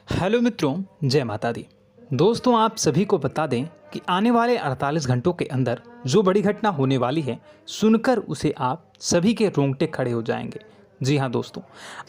Hello मित्रों, जय माता दी। दोस्तों, आप सभी को बता दें कि आने वाले 48 घंटों के अंदर जो बड़ी घटना होने वाली है, सुनकर उसे आप सभी के रोंगटे खड़े हो जाएंगे। जी हाँ दोस्तों,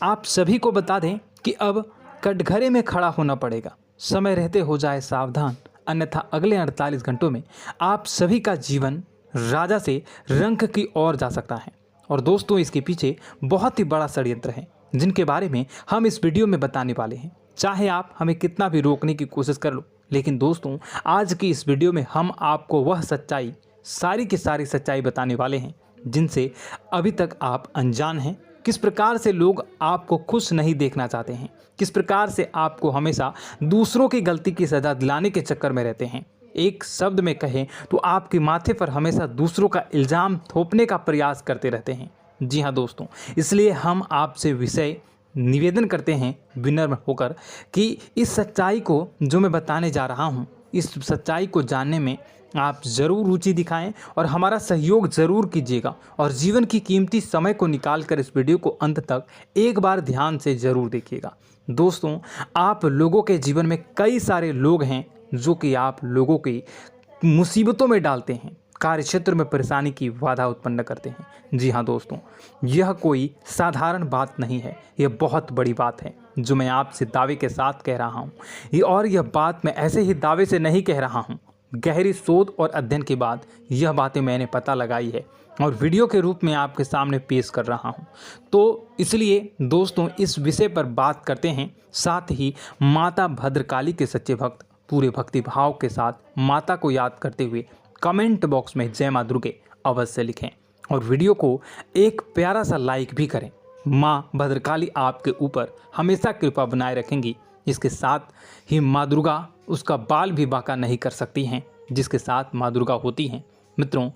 आप सभी को बता दें कि अब कटघरे में खड़ा होना पड़ेगा। समय रहते हो जाए सावधान, अन्यथा अगले 48 घंटों में आप सभी का जीवन राजा से रंक की ओर जा सकता है। और दोस्तों, इसके पीछे बहुत ही बड़ा षड्यंत्र है, जिनके बारे में हम इस वीडियो में बताने वाले हैं। चाहे आप हमें कितना भी रोकने की कोशिश कर लो, लेकिन दोस्तों, आज की इस वीडियो में हम आपको वह सच्चाई, सारी की सारी सच्चाई बताने वाले हैं जिनसे अभी तक आप अनजान हैं। किस प्रकार से लोग आपको खुश नहीं देखना चाहते हैं, किस प्रकार से आपको हमेशा दूसरों की गलती की सज़ा दिलाने के चक्कर में रहते हैं। एक शब्द में कहें तो आपके माथे पर हमेशा दूसरों का इल्ज़ाम थोपने का प्रयास करते रहते हैं। जी हाँ दोस्तों, इसलिए हम आपसे विषय निवेदन करते हैं विनम्र होकर कि इस सच्चाई को जो मैं बताने जा रहा हूँ, इस सच्चाई को जानने में आप ज़रूर रुचि दिखाएं और हमारा सहयोग ज़रूर कीजिएगा। और जीवन की कीमती समय को निकाल कर इस वीडियो को अंत तक एक बार ध्यान से ज़रूर देखिएगा। दोस्तों, आप लोगों के जीवन में कई सारे लोग हैं जो कि आप लोगों की मुसीबतों में डालते हैं, कार्य क्षेत्र में परेशानी की बाधा उत्पन्न करते हैं। जी हाँ दोस्तों, यह कोई साधारण बात नहीं है, यह बहुत बड़ी बात है जो मैं आपसे दावे के साथ कह रहा हूँ। और यह बात मैं ऐसे ही दावे से नहीं कह रहा हूँ, गहरी शोध और अध्ययन के बाद यह बातें मैंने पता लगाई है और वीडियो के रूप में आपके सामने पेश कर रहा हूँ। तो इसलिए दोस्तों, इस विषय पर बात करते हैं। साथ ही माता भद्रकाली के सच्चे भक्त पूरे भक्ति भाव के साथ माता को याद करते हुए कमेंट बॉक्स में जय मां दुर्गे अवश्य लिखें और वीडियो को एक प्यारा सा लाइक भी करें। माँ भद्रकाली आपके ऊपर हमेशा कृपा बनाए रखेंगी। इसके साथ ही माँ दुर्गा उसका बाल भी बांका नहीं कर सकती हैं, जिसके साथ माँ दुर्गा होती हैं। मित्रों,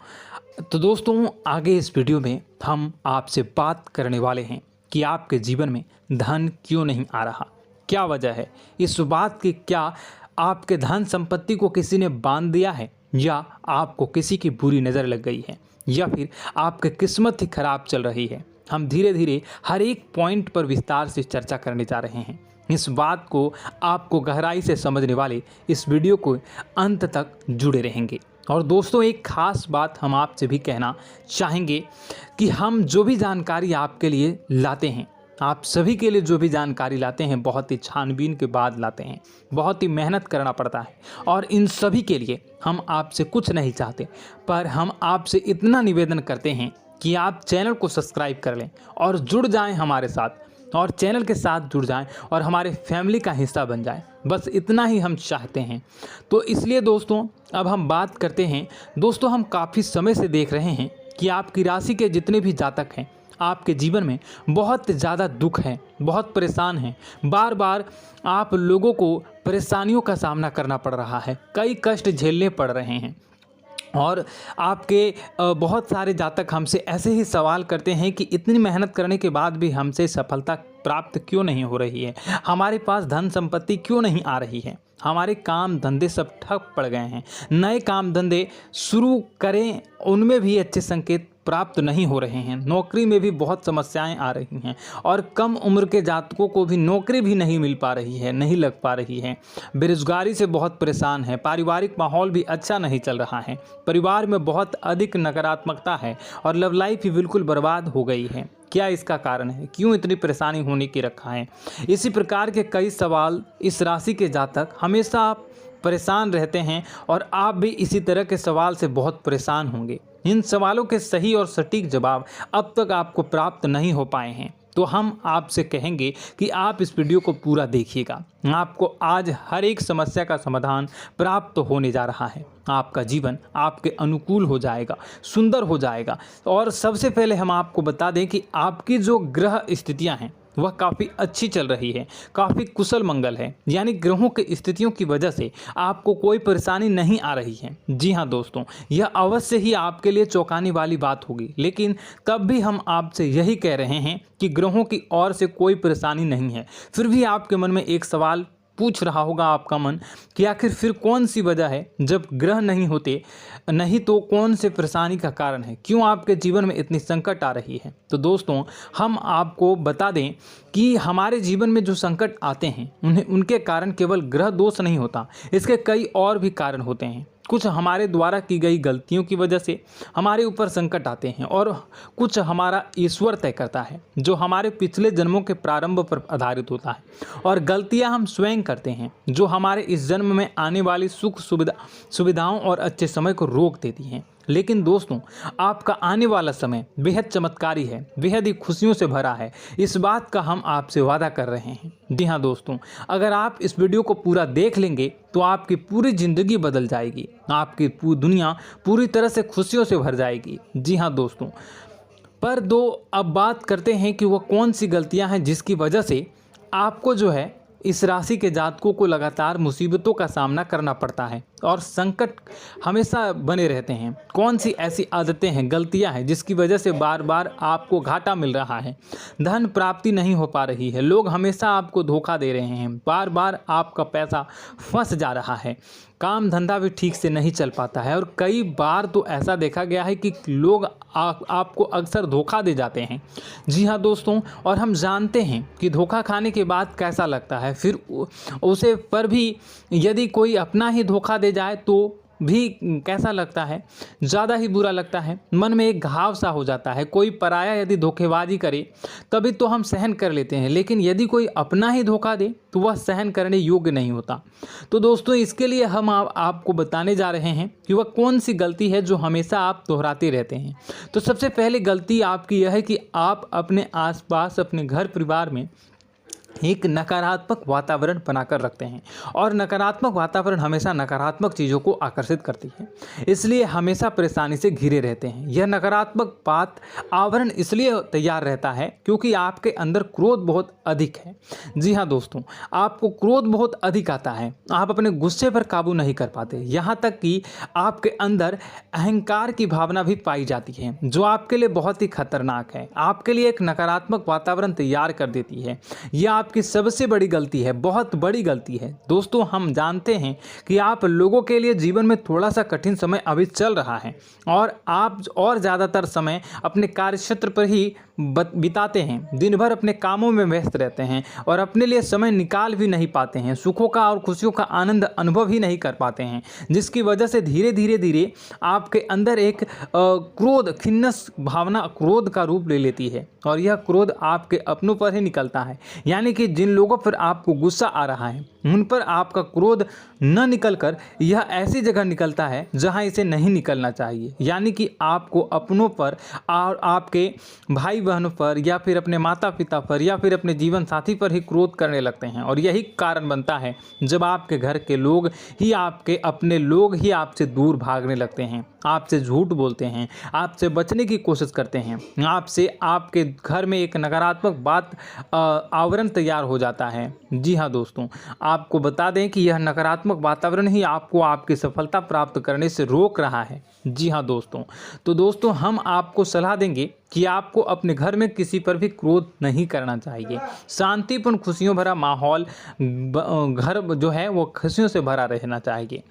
तो दोस्तों, आगे इस वीडियो में हम आपसे बात करने वाले हैं कि आपके जीवन में धन क्यों नहीं आ रहा, क्या वजह है इस बात की। क्या आपके धन संपत्ति को किसी ने बांध दिया है, या आपको किसी की बुरी नज़र लग गई है, या फिर आपकी किस्मत ही खराब चल रही है। हम धीरे धीरे हर एक पॉइंट पर विस्तार से चर्चा करने जा रहे हैं। इस बात को आपको गहराई से समझने वाले इस वीडियो को अंत तक जुड़े रहेंगे। और दोस्तों, एक खास बात हम आपसे भी कहना चाहेंगे कि हम जो भी जानकारी आपके लिए लाते हैं, आप सभी के लिए जो भी जानकारी लाते हैं, बहुत ही छानबीन के बाद लाते हैं, बहुत ही मेहनत करना पड़ता है। और इन सभी के लिए हम आपसे कुछ नहीं चाहते, पर हम आपसे इतना निवेदन करते हैं कि आप चैनल को सब्सक्राइब कर लें और जुड़ जाएं हमारे साथ, और चैनल के साथ जुड़ जाएं और हमारे फैमिली का हिस्सा बन जाएं। बस इतना ही हम चाहते हैं। तो इसलिए दोस्तों, अब हम बात करते हैं। दोस्तों, हम काफ़ी समय से देख रहे हैं कि आपकी राशि के जितने भी जातक हैं, आपके जीवन में बहुत ज़्यादा दुख है, बहुत परेशान हैं। बार बार आप लोगों को परेशानियों का सामना करना पड़ रहा है, कई कष्ट झेलने पड़ रहे हैं। और आपके बहुत सारे जातक हमसे ऐसे ही सवाल करते हैं कि इतनी मेहनत करने के बाद भी हमसे सफलता प्राप्त क्यों नहीं हो रही है, हमारे पास धन संपत्ति क्यों नहीं आ रही है, हमारे काम धंधे सब ठप पड़ गए हैं, नए काम धंधे शुरू करें उनमें भी अच्छे संकेत प्राप्त नहीं हो रहे हैं, नौकरी में भी बहुत समस्याएं आ रही हैं, और कम उम्र के जातकों को भी नौकरी भी नहीं मिल पा रही है, नहीं लग पा रही है, बेरोजगारी से बहुत परेशान है, पारिवारिक माहौल भी अच्छा नहीं चल रहा है, परिवार में बहुत अधिक नकारात्मकता है और लव लाइफ भी बिल्कुल बर्बाद हो गई है। क्या इसका कारण है, क्यों इतनी परेशानी होने की रखा है? इसी प्रकार के कई सवाल इस राशि के जातक हमेशा परेशान रहते हैं, और आप भी इसी तरह के सवाल से बहुत परेशान होंगे। इन सवालों के सही और सटीक जवाब अब तक आपको प्राप्त नहीं हो पाए हैं, तो हम आपसे कहेंगे कि आप इस वीडियो को पूरा देखिएगा। आपको आज हर एक समस्या का समाधान प्राप्त होने जा रहा है। आपका जीवन आपके अनुकूल हो जाएगा, सुंदर हो जाएगा। और सबसे पहले हम आपको बता दें कि आपकी जो ग्रह स्थितियां हैं वह काफ़ी अच्छी चल रही है, काफ़ी कुशल मंगल है, यानी ग्रहों की स्थितियों की वजह से आपको कोई परेशानी नहीं आ रही है। जी हाँ दोस्तों, यह अवश्य ही आपके लिए चौंकाने वाली बात होगी, लेकिन तब भी हम आपसे यही कह रहे हैं कि ग्रहों की ओर से कोई परेशानी नहीं है। फिर भी आपके मन में एक सवाल पूछ रहा होगा आपका मन कि आखिर फिर कौन सी वजह है, जब ग्रह नहीं होते नहीं तो कौन से परेशानी का कारण है, क्यों आपके जीवन में इतनी संकट आ रही है। तो दोस्तों हम आपको बता दें कि हमारे जीवन में जो संकट आते हैं उनके कारण केवल ग्रह दोष नहीं होता, इसके कई और भी कारण होते हैं। कुछ हमारे द्वारा की गई गलतियों की वजह से हमारे ऊपर संकट आते हैं और कुछ हमारा ईश्वर तय करता है, जो हमारे पिछले जन्मों के प्रारंभ पर आधारित होता है। और गलतियां हम स्वयं करते हैं, जो हमारे इस जन्म में आने वाली सुख सुविधाओं और अच्छे समय को रोक देती हैं। लेकिन दोस्तों आपका आने वाला समय बेहद चमत्कारी है, बेहद ही खुशियों से भरा है, इस बात का हम आपसे वादा कर रहे हैं। जी हाँ दोस्तों, अगर आप इस वीडियो को पूरा देख लेंगे तो आपकी पूरी ज़िंदगी बदल जाएगी, आपकी पूरी दुनिया पूरी तरह से खुशियों से भर जाएगी। जी हाँ दोस्तों, पर अब बात करते हैं कि वह कौन सी गलतियां हैं जिसकी वजह से आपको जो है इस राशि के जातकों को लगातार मुसीबतों का सामना करना पड़ता है और संकट हमेशा बने रहते हैं। कौन सी ऐसी आदतें हैं, गलतियां हैं जिसकी वजह से बार बार आपको घाटा मिल रहा है, धन प्राप्ति नहीं हो पा रही है, लोग हमेशा आपको धोखा दे रहे हैं, बार बार आपका पैसा फंस जा रहा है, काम धंधा भी ठीक से नहीं चल पाता है और कई बार तो ऐसा देखा गया है कि लोग आपको अक्सर धोखा दे जाते हैं। जी हाँ दोस्तों, और हम जानते हैं कि धोखा खाने के बाद कैसा लगता है, फिर उसे पर भी यदि कोई अपना ही धोखा दे जाए तो भी कैसा लगता है, ज़्यादा ही बुरा लगता है, मन में एक घाव सा हो जाता है। कोई पराया यदि धोखेबाजी करे तभी तो हम सहन कर लेते हैं, लेकिन यदि कोई अपना ही धोखा दे तो वह सहन करने योग्य नहीं होता। तो दोस्तों इसके लिए हम आपको बताने जा रहे हैं कि वह कौन सी गलती है जो हमेशा आप दोहराते रहते हैं। तो सबसे पहले गलती आपकी यह है कि आप अपने आसपास, अपने घर परिवार में एक नकारात्मक वातावरण बनाकर रखते हैं और नकारात्मक वातावरण हमेशा नकारात्मक चीज़ों को आकर्षित करती है, इसलिए हमेशा परेशानी से घिरे रहते हैं। यह नकारात्मक आवरण इसलिए तैयार रहता है क्योंकि आपके अंदर क्रोध बहुत अधिक है। जी हाँ दोस्तों, आपको क्रोध बहुत अधिक आता है, आप अपने गुस्से पर काबू नहीं कर पाते, यहाँ तक कि आपके अंदर अहंकार की भावना भी पाई जाती है, जो आपके लिए बहुत ही खतरनाक है, आपके लिए एक नकारात्मक वातावरण तैयार कर देती है। यह आपकी सबसे बड़ी गलती है, बहुत बड़ी गलती है। दोस्तों हम जानते हैं कि आप लोगों के लिए जीवन में थोड़ा सा कठिन समय अभी चल रहा है और आप और ज़्यादातर समय अपने कार्यक्षेत्र पर ही बिताते हैं, दिन भर अपने कामों में व्यस्त रहते हैं और अपने लिए समय निकाल भी नहीं पाते हैं, सुखों का और खुशियों का आनंद अनुभव ही नहीं कर पाते हैं, जिसकी वजह से धीरे धीरे आपके अंदर एक क्रोध, खिन्नस भावना क्रोध का रूप ले लेती है और यह क्रोध आपके अपनों पर ही निकलता है। यानी कि जिन लोगों पर आपको गुस्सा आ रहा है उन पर आपका क्रोध न निकलकर यह ऐसी जगह निकलता है जहां इसे नहीं निकलना चाहिए, यानी कि आपको अपनों पर और आपके भाई बहनों पर या फिर अपने माता पिता पर या फिर अपने जीवन साथी पर ही क्रोध करने लगते हैं। और यही कारण बनता है जब आपके घर के लोग ही, आपके अपने लोग ही आपसे दूर भागने लगते हैं, आपसे झूठ बोलते हैं, आपसे बचने की कोशिश करते हैं, आपके घर में एक नकारात्मक आवरण तैयार हो जाता है। जी हाँ दोस्तों, आपको बता दें कि यह नकारात्मक वातावरण ही आपको आपकी सफलता प्राप्त करने से रोक रहा है। जी हाँ दोस्तों, तो दोस्तों हम आपको सलाह देंगे कि आपको अपने घर में किसी पर भी क्रोध नहीं करना चाहिए। शांतिपूर्ण खुशियों भरा माहौल, घर जो है वो खुशियों से भरा रहना चाहिए।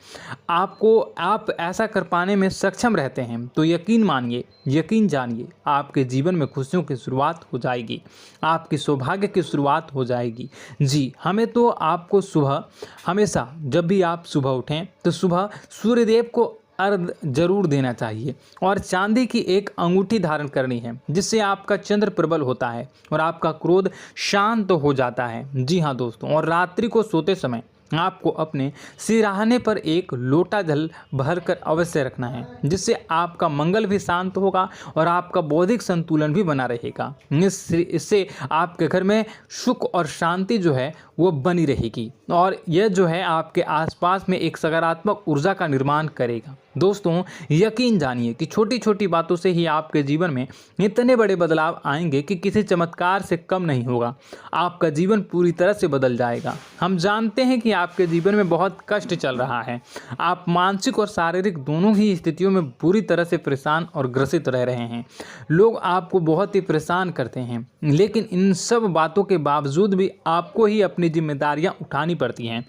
आप ऐसा कर पाने में सक्षम रहते हैं तो यकीन मानिए, यकीन जानिए, आपके जीवन में खुशियों की शुरुआत हो जाएगी, आपकी सौभाग्य की शुरुआत हो जाएगी। जी, हमें तो आपको सुबह, हमेशा जब भी आप सुबह उठें तो सुबह सूर्यदेव को अर्घ जरूर देना चाहिए और चांदी की एक अंगूठी धारण करनी है, जिससे आपका चंद्र प्रबल होता है और आपका क्रोध शांत हो जाता है। जी हाँ दोस्तों, और रात्रि को सोते समय आपको अपने सिरहाने पर एक लोटा जल भरकर अवश्य रखना है, जिससे आपका मंगल भी शांत होगा और आपका बौद्धिक संतुलन भी बना रहेगा। इससे आपके घर में सुख और शांति जो है वो बनी रहेगी और यह जो है आपके आसपास में एक सकारात्मक ऊर्जा का निर्माण करेगा। दोस्तों यकीन जानिए कि छोटी छोटी बातों से ही आपके जीवन में इतने बड़े बदलाव आएंगे कि किसी चमत्कार से कम नहीं होगा। आपका जीवन पूरी तरह से बदल जाएगा। हम जानते हैं कि आपके जीवन में बहुत कष्ट चल रहा है, आप मानसिक और शारीरिक दोनों ही स्थितियों में पूरी तरह से परेशान और ग्रसित रह रहे हैं। लोग आपको बहुत ही परेशान करते हैं, लेकिन इन सब बातों के बावजूद भी आपको ही अपने अपनी जिम्मेदारियां उठानी पड़ती हैं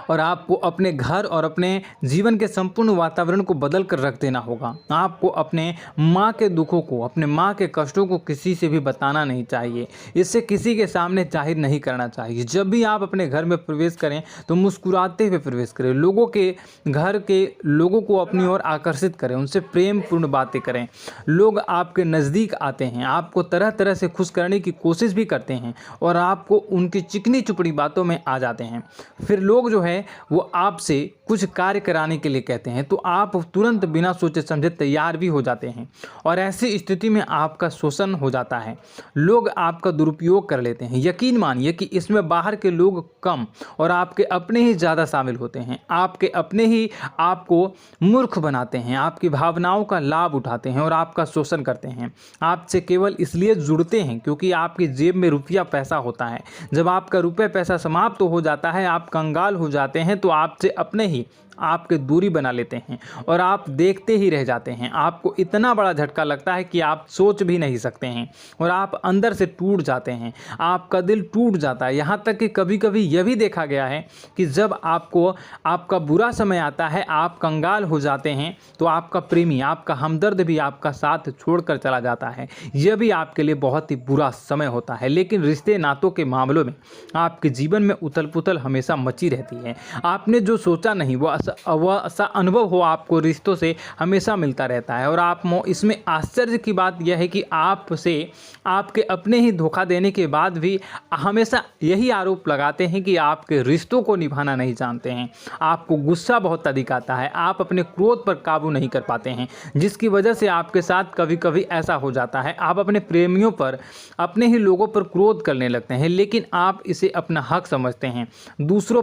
और आपको अपने घर और अपने जीवन के संपूर्ण वातावरण को बदल कर रख देना होगा। आपको अपने माँ के दुखों को, अपने माँ के कष्टों को किसी से भी बताना नहीं चाहिए, इससे किसी के सामने जाहिर नहीं करना चाहिए। जब भी आप अपने घर में प्रवेश करें तो मुस्कुराते हुए प्रवेश करें, लोगों के घर के लोगों को अपनी ओर आकर्षित करें, उनसे प्रेम पूर्ण बातें करें। लोग आपके नज़दीक आते हैं, आपको तरह तरह से खुश करने की कोशिश भी करते हैं और आपको उनकी चिकनी चुपड़ी बातों में आ जाते हैं। फिर लोग जो है वो आपसे कुछ कार्य कराने के लिए कहते हैं तो आप तुरंत बिना सोचे समझे तैयार भी हो जाते हैं और ऐसी स्थिति में आपका शोषण हो जाता है। लोग आपका दुरुपयोग कर लेते हैं। यकीन मानिए कि इसमें बाहर के लोग कम और आपके अपने ही ज़्यादा शामिल होते हैं। आपके अपने ही आपको मूर्ख बनाते हैं, आपकी भावनाओं का लाभ उठाते हैं और आपका शोषण करते हैं। आपसे केवल इसलिए जुड़ते हैं क्योंकि आपकी जेब में रुपया पैसा होता है। जब आपका रुपया पैसा समाप्त हो जाता है, आप कंगाल हो जाते हैं तो आपसे अपने ही आपके दूरी बना लेते हैं और आप देखते ही रह जाते हैं। आपको इतना बड़ा झटका लगता है कि आप सोच भी नहीं सकते हैं और आप अंदर से टूट जाते हैं, आपका दिल टूट जाता है। यहाँ तक कि कभी कभी यह भी देखा गया है कि जब आपको आपका बुरा समय आता है, आप कंगाल हो जाते हैं तो आपका प्रेमी, आपका हमदर्द भी आपका साथ छोड़कर चला जाता है। यह भी आपके लिए बहुत ही बुरा समय होता है। लेकिन रिश्ते नातों के मामलों में आपके जीवन में उथल पुथल हमेशा मची रहती है। आपने जो सोचा नहीं वो ऐसा अनुभव हो आपको रिश्तों से हमेशा मिलता रहता है। और आप इसमें आश्चर्य की बात यह है कि आपसे आपके अपने ही धोखा देने के बाद भी हमेशा यही आरोप लगाते हैं कि आपके रिश्तों को निभाना नहीं जानते हैं। आपको गुस्सा बहुत अधिक आता है, आप अपने क्रोध पर काबू नहीं कर पाते हैं, जिसकी वजह से आपके साथ कभी कभी ऐसा हो जाता है आप अपने प्रेमियों पर, अपने ही लोगों पर क्रोध करने लगते हैं। लेकिन आप इसे अपना हक समझते हैं, दूसरों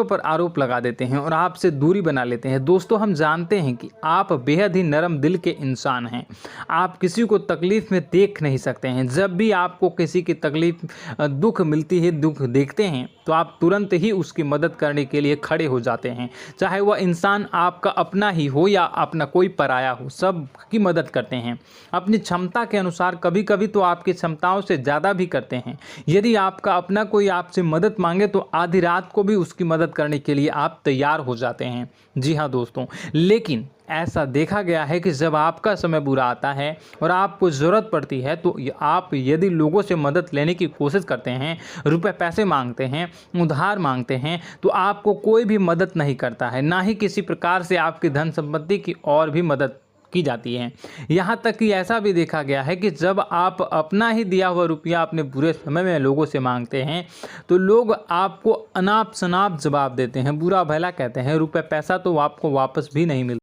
पर आरोप लगा देते हैं और आपसे दूरी बना लेते हैं। दोस्तों, हम जानते हैं कि आप बेहद ही नरम दिल के इंसान हैं। आप किसी को तकलीफ में देख नहीं सकते हैं। जब भी आपको किसी की तकलीफ, दुख मिलती है, दुख देखते हैं तो आप तुरंत ही उसकी मदद करने के लिए खड़े हो जाते हैं। चाहे वह इंसान आपका अपना ही हो या अपना कोई पराया हो, सब की मदद करते हैं अपनी क्षमता के अनुसार। कभी कभी तो आपकी क्षमताओं से ज़्यादा भी करते हैं। यदि आपका अपना कोई आपसे मदद मांगे तो आधी रात को भी उसकी मदद करने के लिए आप तैयार हो जाते हैं। जी हाँ दोस्तों, लेकिन ऐसा देखा गया है कि जब आपका समय बुरा आता है और आपको ज़रूरत पड़ती है तो आप यदि लोगों से मदद लेने की कोशिश करते हैं, रुपए पैसे मांगते हैं, उधार मांगते हैं, तो आपको कोई भी मदद नहीं करता है, ना ही किसी प्रकार से आपकी धन संपत्ति की और भी मदद की जाती है। यहाँ तक कि ऐसा भी देखा गया है कि जब आप अपना ही दिया हुआ रुपया अपने बुरे समय में लोगों से मांगते हैं तो लोग आपको अनाप शनाप जवाब देते हैं, बुरा भला कहते हैं। रुपया पैसा तो आपको वापस भी नहीं मिलता।